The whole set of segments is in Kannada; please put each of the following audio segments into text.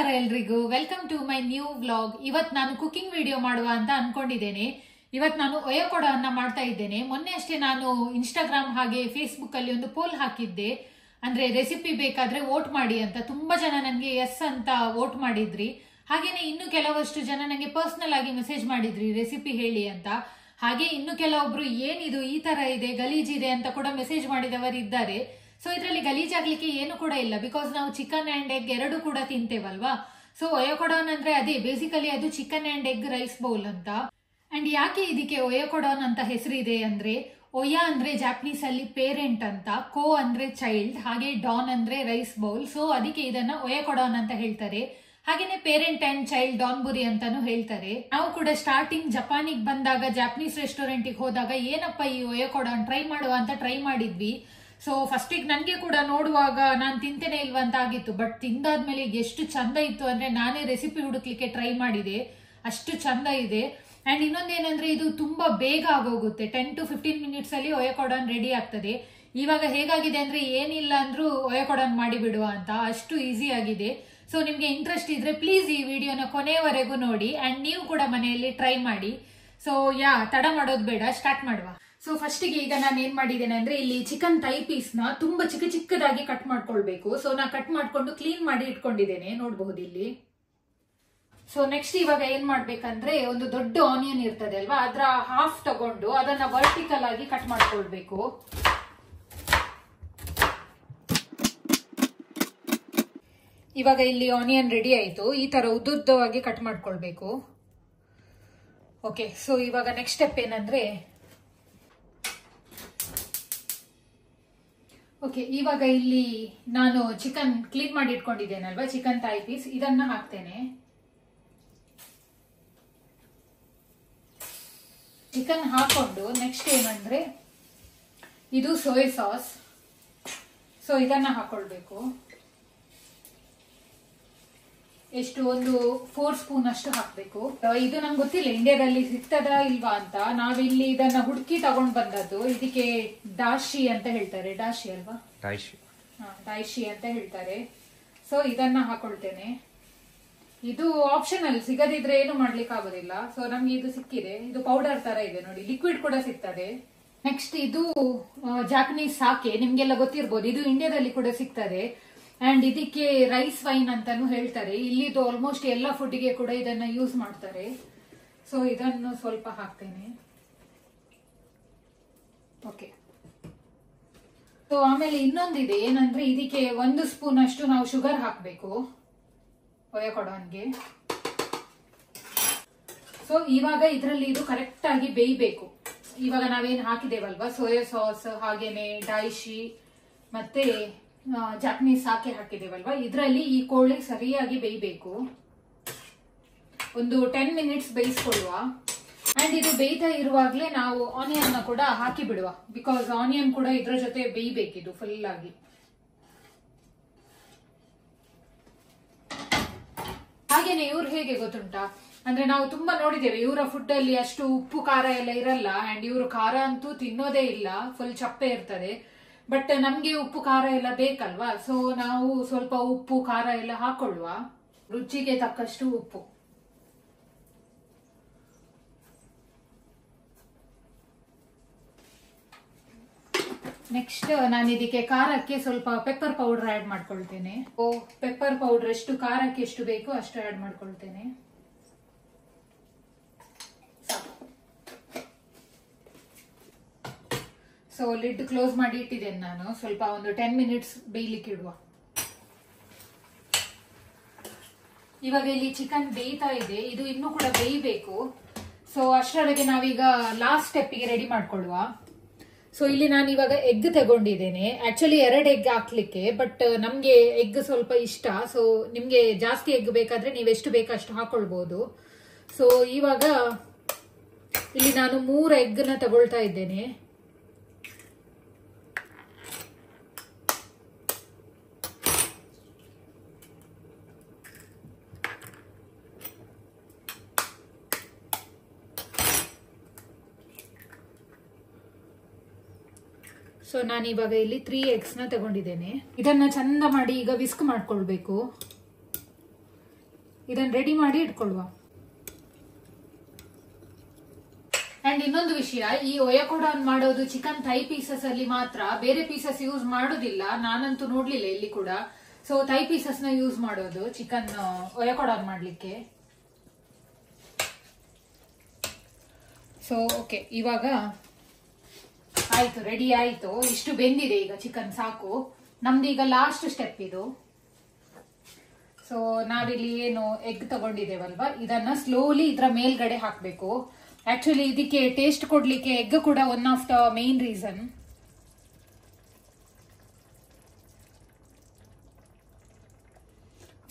ನಮಸ್ಕಾರ ಎಲ್ರಿಗೂ, welcome to my new vlog. ಇವತ್ತು ನಾನು ಕುಕಿಂಗ್ ವಿಡಿಯೋ ಮಾಡುವ ಅಂತ ಅನ್ಕೊಂಡಿದ್ದೇನೆ. ಇವತ್ತು ನಾನು ಒಯಕೊಡವನ್ನ ಮಾಡ್ತಾ ಇದ್ದೇನೆ. ಮೊನ್ನೆ ಅಷ್ಟೇ ನಾನು ಇನ್ಸ್ಟಾಗ್ರಾಮ್ ಹಾಗೆ ಫೇಸ್ಬುಕ್ ಅಲ್ಲಿ ಒಂದು ಪೋಲ್ ಹಾಕಿದ್ದೆ, ಅಂದ್ರೆ ರೆಸಿಪಿ ಬೇಕಾದ್ರೆ ವೋಟ್ ಮಾಡಿ ಅಂತ. ತುಂಬಾ ಜನ ನನಗೆ ಎಸ್ ಅಂತ ವೋಟ್ ಮಾಡಿದ್ರಿ. ಹಾಗೇನೆ ಇನ್ನು ಕೆಲವಷ್ಟು ಜನ ನನಗೆ ಪರ್ಸನಲ್ ಆಗಿ ಮೆಸೇಜ್ ಮಾಡಿದ್ರಿ ರೆಸಿಪಿ ಹೇಳಿ ಅಂತ. ಹಾಗೆ ಇನ್ನು ಕೆಲವೊಬ್ರು ಏನಿದು ಈ ತರ ಇದೆ, ಗಲೀಜಿದೆ ಅಂತ ಕೂಡ ಮೆಸೇಜ್ ಮಾಡಿದವರು ಇದ್ದಾರೆ. ಸೊ ಇದರಲ್ಲಿ ಗಲೀಜಾಗ್ಲಿಕ್ಕೆ ಏನು ಕೂಡ ಇಲ್ಲ, ಬಿಕಾಸ್ ನಾವು ಚಿಕನ್ ಅಂಡ್ ಎಗ್ ಎರಡು ಕೂಡ ತಿಂತೇವಲ್ವಾ. ಸೊ ಒಯಕೊಡೋನ್ ಅಂದ್ರೆ ಅದೇ, ಬೇಸಿಕಲಿ ಅದು chicken and egg rice bowl ಅಂತ. ಅಂಡ್ ಯಾಕೆ ಇದಕ್ಕೆ ಒಯಕೊಡೋನ್ ಅಂತ ಹೆಸರಿದೆ ಅಂದ್ರೆ, ಒಯ ಅಂದ್ರೆ ಜಾಪನೀಸ್ ಅಲ್ಲಿ ಪೇರೆಂಟ್ ಅಂತ, ಕೋ ಅಂದ್ರೆ ಚೈಲ್ಡ್, ಹಾಗೆ ಡಾನ್ ಅಂದ್ರೆ ರೈಸ್ ಬೌಲ್. ಸೊ ಅದಕ್ಕೆ ಇದನ್ನ ಒಯಕೊಡೋನ್ ಅಂತ ಹೇಳ್ತಾರೆ. ಹಾಗೇನೆ ಪೇರೆಂಟ್ ಅಂಡ್ ಚೈಲ್ಡ್ ಡಾನ್ಬುರಿ ಅಂತಾನು ಹೇಳ್ತಾರೆ. ನಾವು ಕೂಡ ಸ್ಟಾರ್ಟಿಂಗ್ ಜಪಾನಿಗೆ ಬಂದಾಗ, ಜಾಪನೀಸ್ ರೆಸ್ಟೋರೆಂಟಿಗೆ ಹೋದಾಗ ಏನಪ್ಪ ಈ ಒಯಕೊಡೋನ್ ಟ್ರೈ ಮಾಡುವ ಅಂತ ಟ್ರೈ ಮಾಡಿದ್ವಿ. ಸೊ ಫಸ್ಟಿಗೆ ನನ್ಗೆ ಕೂಡ ನೋಡುವಾಗ ನಾನು ತಿಂತೇನೆ ಇಲ್ವಾ ಅಂತ ಆಗಿತ್ತು. ಬಟ್ ತಿಂದಾದ್ಮೇಲೆ ಎಷ್ಟು ಚಂದ ಇತ್ತು ಅಂದ್ರೆ, ನಾನೇ ರೆಸಿಪಿ ಹುಡುಕ್ಲಿಕ್ಕೆ ಟ್ರೈ ಮಾಡಿದೆ, ಅಷ್ಟು ಚಂದ ಇದೆ. ಅಂಡ್ ಇನ್ನೊಂದೇನಂದ್ರೆ, ಇದು ತುಂಬಾ ಬೇಗ ಆಗೋಗುತ್ತೆ. 10 to 15 ಮಿನಿಟ್ಸ್ ಅಲ್ಲಿ ಒಯಕೊಡಾನ್ ರೆಡಿ ಆಗ್ತದೆ. ಇವಾಗ ಹೇಗಾಗಿದೆ ಅಂದ್ರೆ, ಏನಿಲ್ಲ ಅಂದ್ರೂ ಒಯಕೊಡಾನ್ ಮಾಡಿ ಬಿಡುವ ಅಂತ, ಅಷ್ಟು ಈಸಿ ಆಗಿದೆ. ಸೊ ನಿಮ್ಗೆ ಇಂಟ್ರೆಸ್ಟ್ ಇದ್ರೆ ಪ್ಲೀಸ್ ಈ ವಿಡಿಯೋನ ಕೊನೆಯವರೆಗೂ ನೋಡಿ, ಅಂಡ್ ನೀವು ಕೂಡ ಮನೆಯಲ್ಲಿ ಟ್ರೈ ಮಾಡಿ. ಸೊ ತಡ ಮಾಡೋದು ಬೇಡ, ಸ್ಟಾರ್ಟ್ ಮಾಡುವ. ಸೊ ಫಸ್ಟಿಗೆ ಈಗ ನಾನು ಏನ್ ಮಾಡಿದ್ದೇನೆ ಅಂದ್ರೆ, ಇಲ್ಲಿ ಚಿಕನ್ ಥೈ ಪೀಸ್ ನ ತುಂಬಾ ಚಿಕ್ಕದಾಗಿ ಕಟ್ ಮಾಡ್ಕೊಳ್ಬೇಕು. ಸೊ ನಾ ಕಟ್ ಮಾಡ್ಕೊಂಡು ಕ್ಲೀನ್ ಮಾಡಿ ಇಟ್ಕೊಂಡಿದ್ದೇನೆ, ನೋಡಬಹುದು ಇಲ್ಲಿ. ಸೊ ನೆಕ್ಸ್ಟ್ ಇವಾಗ ಏನ್ ಮಾಡ್ಬೇಕಂದ್ರೆ, ಒಂದು ದೊಡ್ಡ ಆನಿಯನ್ ಇರ್ತದೆ ಅಲ್ವಾ, ಅದರ ಹಾಫ್ ತಗೊಂಡು ಅದನ್ನ ವರ್ಟಿಕಲ್ ಆಗಿ ಕಟ್ ಮಾಡ್ಕೊಳ್ಬೇಕು. ಇವಾಗ ಇಲ್ಲಿ ಆನಿಯನ್ ರೆಡಿ ಆಯ್ತು. ಈ ತರ ಉದ್ದುದ್ದವಾಗಿ ಕಟ್ ಮಾಡ್ಕೊಳ್ಬೇಕು. ಓಕೆ, ಸೊ ಇವಾಗ ನೆಕ್ಸ್ಟ್ ಸ್ಟೆಪ್ ಏನಂದ್ರೆ, ಓಕೆ ಇವಾಗ ಇಲ್ಲಿ ನಾನು ಚಿಕನ್ ಕ್ಲೀನ್ ಮಾಡಿ ಇಟ್ಕೊಂಡಿದ್ದೇನಲ್ವಾ, ಚಿಕನ್ ಥೈ ಪೀಸ್, ಇದನ್ನ ಹಾಕ್ತೇನೆ. ಚಿಕನ್ ಹಾಕೊಂಡು ನೆಕ್ಸ್ಟ್ ಏನಂದ್ರೆ, ಇದು ಸೋಯಾ ಸಾಸ್. ಸೊ ಇದನ್ನ ಹಾಕೊಳ್ಬೇಕು. ಎಷ್ಟು, ಒಂದು 4 ಸ್ಪೂನ್ ಅಷ್ಟು ಹಾಕ್ಬೇಕು. ಇದು ನಂಗೆ ಗೊತ್ತಿಲ್ಲ ಇಂಡಿಯಾದಲ್ಲಿ ಸಿಗ್ತದ ಇಲ್ವಾ ಅಂತ. ನಾವಿಲ್ಲಿ ಇದನ್ನ ಹುಡುಕಿ ತಗೊಂಡ್ ಬಂದದ್ದು. ಇದಕ್ಕೆ ಡಾಶಿ ಅಂತ ಹೇಳ್ತಾರೆ. ಡಾಶಿ ಅಲ್ವಾ? ಡಾಶಿ ಅಂತ ಹೇಳ್ತಾರೆ. ಸೊ ಇದನ್ನ ಹಾಕೊಳ್ತೇನೆ. ಇದು ಆಪ್ಷನಲ್, ಸಿಗದಿದ್ರೆ ಏನು ಮಾಡ್ಲಿಕ್ಕೆ ಆಗೋದಿಲ್ಲ. ಸೊ ನಮ್ಗೆ ಇದು ಸಿಕ್ಕಿದೆ. ಇದು ಪೌಡರ್ ತರ ಇದೆ ನೋಡಿ, ಲಿಕ್ವಿಡ್ ಕೂಡ ಸಿಗ್ತದೆ. ನೆಕ್ಸ್ಟ್ ಇದು ಜಾಪನೀಸ್ ಸಾಕೆ, ನಿಮ್ಗೆಲ್ಲ ಗೊತ್ತಿರ್ಬೋದು. ಇದು ಇಂಡಿಯಾದಲ್ಲಿ ಕೂಡ ಸಿಗ್ತದೆ. ಅಂಡ್ ಇದಕ್ಕೆ ರೈಸ್ ವೈನ್ ಅಂತಾನು ಹೇಳ್ತಾರೆ. ಇಲ್ಲಿದು ಆಲ್ಮೋಸ್ಟ್ ಎಲ್ಲ ಫುಡ್ಗೆ ಕೂಡ ಇದನ್ನ ಯೂಸ್ ಮಾಡ್ತಾರೆ. ಸೊ ಇದನ್ನು ಸ್ವಲ್ಪ ಹಾಕ್ತೇನೆ. ಓಕೆ, ಸೊ ಆಮೇಲೆ ಇನ್ನೊಂದಿದೆ ಏನಂದ್ರೆ, ಇದಕ್ಕೆ 1 ಸ್ಪೂನ್ ಅಷ್ಟು ನಾವು ಶುಗರ್ ಹಾಕ್ಬೇಕು ಒಯಕೊಡೋನ್ಗೆ. ಸೊ ಇವಾಗ ಇದರಲ್ಲಿ ಇದು ಕರೆಕ್ಟ್ ಆಗಿ ಬೇಯಬೇಕು. ಇವಾಗ ನಾವೇನ್ ಹಾಕಿದೇವಲ್ವಾ, ಸೋಯಾ ಸಾಸ್ ಹಾಗೇನೆ ಡೈಶಿ ಮತ್ತೆ ಜಾಪನೀಸ್ ಸಾಕೆ ಹಾಕಿದೇವಲ್ವಾ, ಇದರಲ್ಲಿ ಈ ಕೋಳಿ ಸರಿಯಾಗಿ ಬೇಯಬೇಕು. ಒಂದು 10 ಮಿನಿಟ್ಸ್ ಬೇಯಿಸ್ಕೊಳ್ಳುವ. ಅಂಡ್ ಇದು ಬೇಯ್ತಾ ಇರುವಾಗ್ಲೇ ನಾವು ಆನಿಯನ್ ಕೂಡ ಹಾಕಿ ಬಿಡುವ, ಬಿಕಾಸ್ ಆನಿಯನ್ ಕೂಡ ಇದ್ರ ಜೊತೆ ಬೇಯಬೇಕಿದು ಫುಲ್ ಆಗಿ. ಹಾಗೇನೆ ಇವ್ರು ಹೇಗೆ ಗೊತ್ತುಂಟಾ ಅಂದ್ರೆ, ನಾವು ತುಂಬಾ ನೋಡಿದ್ದೇವೆ ಇವರ ಫುಡ್ ಅಲ್ಲಿ ಅಷ್ಟು ಉಪ್ಪು ಖಾರ ಎಲ್ಲ ಇರಲ್ಲ. ಅಂಡ್ ಇವರು ಖಾರ ಅಂತೂ ತಿನ್ನೋದೇ ಇಲ್ಲ, ಫುಲ್ ಚಪ್ಪೆ ಇರ್ತದೆ. ಬಟ್ ನಮ್ಗೆ ಉಪ್ಪು ಖಾರ ಎಲ್ಲ ಬೇಕಲ್ವಾ, ಸೊ ನಾವು ಸ್ವಲ್ಪ ಉಪ್ಪು ಖಾರ ಎಲ್ಲ ಹಾಕೊಳ್ಳುವ, ರುಚಿಗೆ ತಕ್ಕಷ್ಟು ಉಪ್ಪು. ನೆಕ್ಸ್ಟ್ ನಾನು ಇದಕ್ಕೆ ಖಾರಕ್ಕೆ ಸ್ವಲ್ಪ ಪೆಪ್ಪರ್ ಪೌಡರ್ ಆಡ್ ಮಾಡ್ಕೊಳ್ತೇನೆ. ಪೆಪ್ಪರ್ ಪೌಡರ್ ಎಷ್ಟು ಖಾರಕ್ಕೆ ಎಷ್ಟು ಬೇಕು ಅಷ್ಟು ಆಡ್ ಮಾಡ್ಕೊಳ್ತೇನೆ. ಸೊ ಲಿಡ್ ಕ್ಲೋಸ್ ಮಾಡಿ ಇಟ್ಟಿದ್ದೇನೆ ನಾನು. ಸ್ವಲ್ಪ ಒಂದು 10 ಮಿನಿಟ್ಸ್ ಬೇಯಲಿಕ್ಕೆ ಇಡುವ. ಇವಾಗ ಇಲ್ಲಿ ಚಿಕನ್ ಬೇಯ್ತಾ ಇದೆ, ಇದು ಇನ್ನೂ ಕೂಡ ಬೇಯಬೇಕು. ಸೊ ಅಷ್ಟರೊಳಗೆ ನಾವೀಗ ಲಾಸ್ಟ್ ಸ್ಟೆಪ್ಗೆ ರೆಡಿ ಮಾಡ್ಕೊಳ್ಳುವ. ಸೊ ಇಲ್ಲಿ ನಾನು ಇವಾಗ ಎಗ್ ತಗೊಂಡಿದ್ದೇನೆ. ಆಕ್ಚುಲಿ 2 ಎಗ್ ಹಾಕ್ಲಿಕ್ಕೆ, ಬಟ್ ನಮ್ಗೆ ಎಗ್ ಸ್ವಲ್ಪ ಇಷ್ಟ. ಸೊ ನಿಮ್ಗೆ ಜಾಸ್ತಿ ಎಗ್ ಬೇಕಾದ್ರೆ ನೀವು ಎಷ್ಟು ಬೇಕಷ್ಟು ಹಾಕೊಳ್ಬಹುದು. ಸೊ ಇವಾಗ ಇಲ್ಲಿ ನಾನು 3 ಎಗ್ ನ ತಗೊಳ್ತಾ ಇದ್ದೇನೆ. ಸೊ ನಾನು ಇವಾಗ ಇಲ್ಲಿ 3 eggs ನ ತಗೊಂಡಿದ್ದೇನೆ. ಇದನ್ನ ಚಂದ ಮಾಡಿ ಈಗ ವಿಸ್ಕ್ ಮಾಡ್ಕೊಳ್ಬೇಕು. ಇದನ್ನ ರೆಡಿ ಮಾಡಿ ಇಟ್ಕೊಳ್ಳುವ. ಅಂಡ್ ಇನ್ನೊಂದು ವಿಷಯ, ಈ ಒಯಕೊಡಾನ್ ಮಾಡೋದು ಚಿಕನ್ ಥೈ ಪೀಸಸ್ ಅಲ್ಲಿ ಮಾತ್ರ, ಬೇರೆ ಪೀಸಸ್ ಯೂಸ್ ಮಾಡೋದಿಲ್ಲ. ನಾನಂತೂ ನೋಡ್ಲಿಲ್ಲ ಇಲ್ಲಿ ಕೂಡ. ಸೊ ಥೈ ಪೀಸಸ್ ನ ಯೂಸ್ ಮಾಡೋದು ಚಿಕನ್ ಒಯಕೊಡಾನ್ ಮಾಡ್ಲಿಕ್ಕೆ. ಸೊ ಓಕೆ, ಇವಾಗ ಆಯ್ತು, ರೆಡಿ ಆಯ್ತು. ಇಷ್ಟು ಬೆಂದಿದೆ ಈಗ ಚಿಕನ್, ಸಾಕು. ನಮ್ದು ಈಗ ಲಾಸ್ಟ್ ಸ್ಟೆಪ್ ಇದು. ಸೊ ನಾವಿಲ್ಲಿ ಏನು ಎಗ್ ತಗೊಂಡಿದ್ದೇವಲ್ವಾ, ಇದನ್ನ ಸ್ಲೋಲಿ ಇದ್ರ ಮೇಲ್ಗಡೆ ಹಾಕ್ಬೇಕು. ಆಕ್ಚುಲಿ ಇದಕ್ಕೆ ಟೇಸ್ಟ್ ಕೊಡ್ಲಿಕ್ಕೆ ಎಗ್ ಕೂಡ one of the main reason.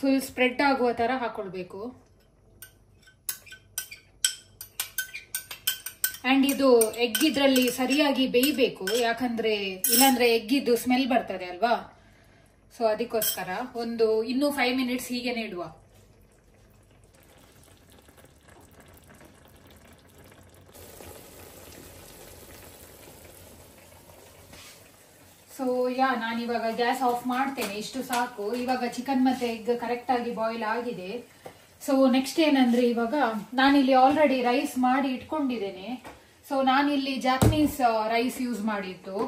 Full spread ಆಗುವ ತರ ಹಾಕೊಳ್ಬೇಕು. ಅಂಡ್ ಇದು ಎಗ್ ಇದ್ರಲ್ಲಿ ಸರಿಯಾಗಿ ಬೇಯಬೇಕು, ಯಾಕಂದ್ರೆ ಇಲ್ಲಾಂದ್ರೆ ಎಗ್ಗಿದ್ದು ಸ್ಮೆಲ್ ಬರ್ತದೆ ಅಲ್ವಾ. ಸೊ ಅದಕ್ಕೋಸ್ಕರ ಇನ್ನೂ 5 ಮಿನಿಟ್ಸ್ ಹೀಗೆ ಇಡುವ. ಸೊ ನಾನಿವಾಗ ಗ್ಯಾಸ್ ಆಫ್ ಮಾಡ್ತೇನೆ, ಇಷ್ಟು ಸಾಕು. ಇವಾಗ ಚಿಕನ್ ಮತ್ತೆ ಎಗ್ ಕರೆಕ್ಟ್ ಆಗಿ ಬಾಯ್ಲ್ ಆಗಿದೆ. ಸೊ ನೆಕ್ಸ್ಟ್ ಏನಂದ್ರೆ, ಇವಾಗ ನಾನಿಲ್ಲಿ ಆಲ್ರೆಡಿ ರೈಸ್ ಮಾಡಿ ಇಟ್ಕೊಂಡಿದ್ದೇನೆ. ಸೊ ನಾನಿಲ್ಲಿ ಜಾಪನೀಸ್ ರೈಸ್ ಯೂಸ್ ಮಾಡಿದ್ದು.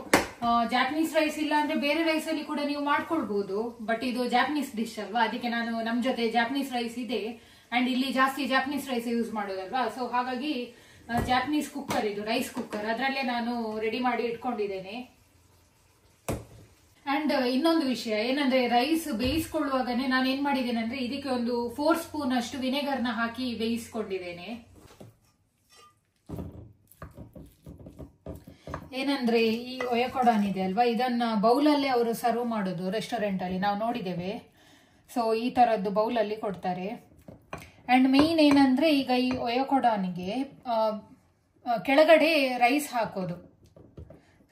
ಜಾಪನೀಸ್ ರೈಸ್ ಇಲ್ಲ ಅಂದ್ರೆ ಬೇರೆ ರೈಸ್ ಅಲ್ಲಿ ಕೂಡ ನೀವು ಮಾಡ್ಕೊಳ್ಬಹುದು, ಬಟ್ ಇದು ಜಾಪನೀಸ್ ಡಿಶ್ ಅಲ್ವಾ, ಅದಕ್ಕೆ ನಾನು ನಮ್ ಜೊತೆ ಜಾಪನೀಸ್ ರೈಸ್ ಇದೆ. ಅಂಡ್ ಇಲ್ಲಿ ಜಾಸ್ತಿ ಜಾಪನೀಸ್ ರೈಸ್ ಯೂಸ್ ಮಾಡೋದಲ್ವಾ, ಸೊ ಹಾಗಾಗಿ ಜಾಪನೀಸ್ ಕುಕ್ಕರ್, ಇದು ರೈಸ್ ಕುಕ್ಕರ್, ಅದರಲ್ಲೇ ನಾನು ರೆಡಿ ಮಾಡಿ ಇಟ್ಕೊಂಡಿದ್ದೇನೆ. ಅಂಡ್ ಇನ್ನೊಂದು ವಿಷಯ ಏನಂದ್ರೆ, ರೈಸ್ ಬೇಯಿಸ್ಕೊಳ್ಳುವಾಗನೇ ನಾನು ಏನ್ ಮಾಡಿದ್ದೇನೆ ಅಂದ್ರೆ, ಇದಕ್ಕೆ 4 ಸ್ಪೂನ್ ಅಷ್ಟು ವಿನೆಗರ್ನ ಹಾಕಿ ಬೇಯಿಸ್ಕೊಂಡಿದ್ದೇನೆ. ಏನಂದ್ರೆ ಈ ಒಯಕೊಡಾನ್ ಇದೆ ಅಲ್ವಾ, ಇದನ್ನ ಬೌಲಲ್ಲೇ ಅವರು ಸರ್ವ್ ಮಾಡೋದು ರೆಸ್ಟೋರೆಂಟ್ ಅಲ್ಲಿ, ನಾವು ನೋಡಿದ್ದೇವೆ. ಸೊ ಈ ತರದ್ದು ಬೌಲಲ್ಲಿ ಕೊಡ್ತಾರೆ. ಅಂಡ್ ಮೇನ್ ಏನಂದ್ರೆ, ಈಗ ಈ ಒಯಕೊಡಾನಿಗೆ ಕೆಳಗಡೆ ರೈಸ್ ಹಾಕೋದು.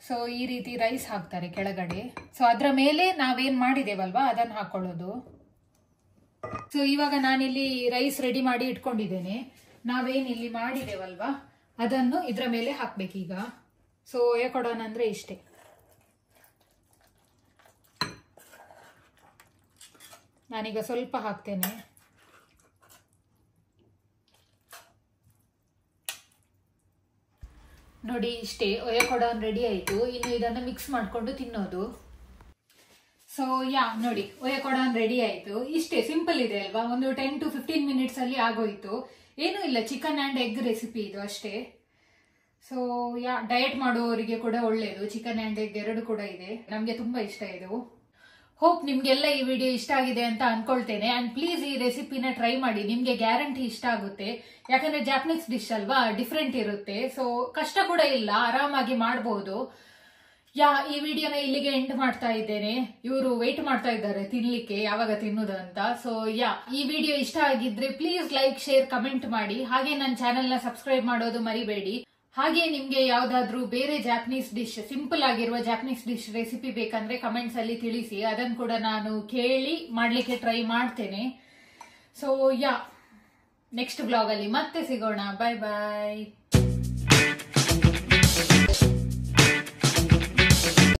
ಸೊ ಈ ರೀತಿ ರೈಸ್ ಹಾಕ್ತಾರೆ ಕೆಳಗಡೆ. ಸೊ ಅದ್ರ ಮೇಲೆ ನಾವೇನ್ ಮಾಡಿದೇವಲ್ವಾ ಅದನ್ನ ಹಾಕೊಳ್ಳೋದು. ಸೊ ಇವಾಗ ನಾನಿಲ್ಲಿ ರೈಸ್ ರೆಡಿ ಮಾಡಿ ಇಟ್ಕೊಂಡಿದ್ದೇನೆ. ನಾವೇನ್ ಇಲ್ಲಿ ಮಾಡಿದೇವಲ್ವಾ ಅದನ್ನು ಇದ್ರ ಮೇಲೆ ಹಾಕ್ಬೇಕೀಗ. ಸೊ ಒಯಕೊಡಾನ್ ಅಂದ್ರೆ ಇಷ್ಟೇ. ನಾನೀಗ ಸ್ವಲ್ಪ ಹಾಕ್ತೇನೆ. ನೋಡಿ, ಇಷ್ಟೇ, ಒಯಕೊಡಾನ್ ರೆಡಿ ಆಯ್ತು. ಇನ್ನು ಇದನ್ನು ಮಿಕ್ಸ್ ಮಾಡ್ಕೊಂಡು ತಿನ್ನೋದು. ಸೊ ನೋಡಿ, ಒಯಕೊಡಾನ್ ರೆಡಿ ಆಯ್ತು. ಇಷ್ಟೇ, ಸಿಂಪಲ್ ಇದೆ ಅಲ್ವಾ, 10 to 15 ಮಿನಿಟ್ಸ್ ಅಲ್ಲಿ ಆಗೋಯ್ತು. ಏನೂ ಇಲ್ಲ, ಚಿಕನ್ ಅಂಡ್ ಎಗ್ ರೆಸಿಪಿ ಇದು ಅಷ್ಟೇ. ಸೊ ಡಯಟ್ ಮಾಡುವವರಿಗೆ ಕೂಡ ಒಳ್ಳೇದು, ಚಿಕನ್ ಅಂಡ್ ಎಗ್ ಎರಡು ಕೂಡ ಇದೆ. ನಮ್ಗೆ ತುಂಬಾ ಇಷ್ಟ ಇದು. ಹೋಪ್ ನಿಮ್ಗೆಲ್ಲ ಈ ವಿಡಿಯೋ ಇಷ್ಟ ಆಗಿದೆ ಅಂತ ಅನ್ಕೊಳ್ತೇನೆ. ಅಂಡ್ ಪ್ಲೀಸ್ ಈ ರೆಸಿಪಿನ ಟ್ರೈ ಮಾಡಿ, ನಿಮ್ಗೆ ಗ್ಯಾರಂಟಿ ಇಷ್ಟ ಆಗುತ್ತೆ. ಯಾಕಂದ್ರೆ ಜಾಪನೀಸ್ ಡಿಶ್ ಅಲ್ವಾ, ಡಿಫ್ರೆಂಟ್ ಇರುತ್ತೆ. ಸೊ ಕಷ್ಟ ಕೂಡ ಇಲ್ಲ, ಆರಾಮಾಗಿ ಮಾಡಬಹುದು. ಈ ವಿಡಿಯೋನ ಇಲ್ಲಿಗೆ ಎಂಡ್ ಮಾಡ್ತಾ ಇದ್ದೇನೆ. ಇವರು ವೇಟ್ ಮಾಡ್ತಾ ಇದ್ದಾರೆ ತಿನ್ಲಿಕ್ಕೆ, ಯಾವಾಗ ತಿನ್ನುದು ಅಂತ. ಸೊ ಈ ವಿಡಿಯೋ ಇಷ್ಟ ಆಗಿದ್ರೆ ಪ್ಲೀಸ್ ಲೈಕ್, ಶೇರ್, ಕಮೆಂಟ್ ಮಾಡಿ. ಹಾಗೆ ನನ್ನ ಚಾನೆಲ್ ನ ಸಬ್ಸ್ಕ್ರೈಬ್ ಮಾಡೋದು ಮರಿಬೇಡಿ. ಹಾಗೆ ನಿಮ್ಗೆ ಯಾವ್ದಾದ್ರು ಬೇರೆ ಜಾಪನೀಸ್ ಡಿಶ್, ಸಿಂಪಲ್ ಆಗಿರುವ ಜಾಪನೀಸ್ ಡಿಶ್ ರೆಸಿಪಿ ಬೇಕಂದ್ರೆ ಕಮೆಂಟ್ಸ್ ಅಲ್ಲಿ ತಿಳಿಸಿ, ಅದನ್ನು ಕೂಡ ನಾನು ಕೇಳಿ ಮಾಡ್ಲಿಕ್ಕೆ ಟ್ರೈ ಮಾಡ್ತೇನೆ. ಸೊ ನೆಕ್ಸ್ಟ್ ಬ್ಲಾಗ್ ಅಲ್ಲಿ ಮತ್ತೆ ಸಿಗೋಣ. ಬಾಯ್ ಬಾಯ್.